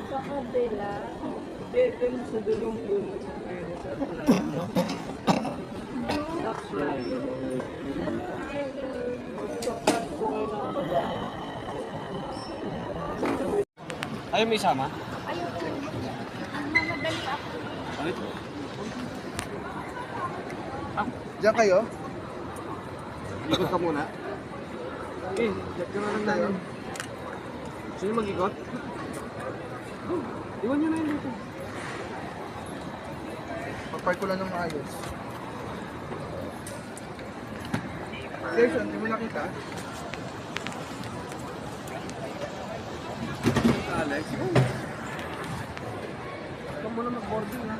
Sa kabila. Sa dulong yun. Ayaw may isama? Ayaw po. Mamadali ako. Alit? Diyan kayo? Ikot ka muna. Okay, check ka na lang namin. Sino mag-ikot? Iwan nyo na yun dito. Pagpark ko lang ng maayos. Sergio, hindi mo nakita? Alex? Ikaw muna mag-boarding ha.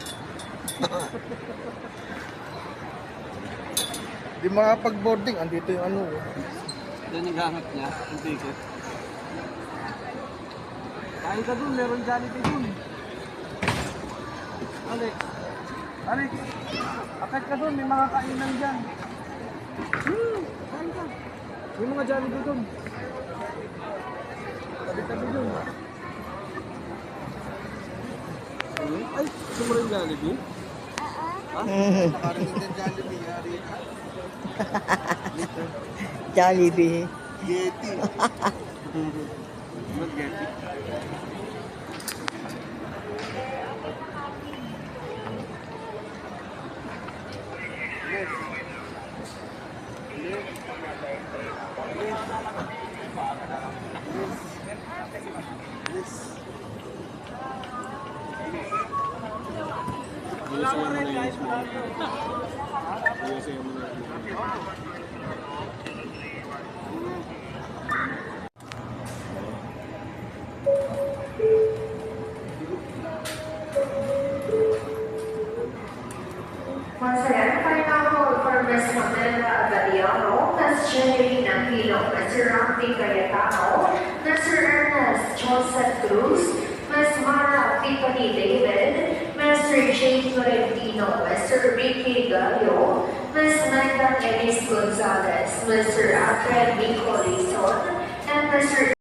Di makapag-boarding, andito yung ano. Yan yung gamit niya, yung ticket. Kain ka dun, meron Jollibee dun. Alex, akit ka dun, may mga kainan dyan. Kain ka. May mga Jollibee dun. Tabi-tabi dun. Ay, gusto mo rin Jollibee? Ha? Nakarinig ng Jollibee, yari ka. Jollibee. Yeti. Mag-getty. Once again, final call for Ms. Mamelda Abadiano, Ms. Jenny Aquino, Mr. Rampi Cayetano, Mr. Ernest Joseph Cruz, Ms. Mara Tiffany David, Mr. Jay Florentino, Mr. Ricky Gallo, Ms. Megan Enis Gonzalez, Mr. Alfred Nico Lison, and Mr.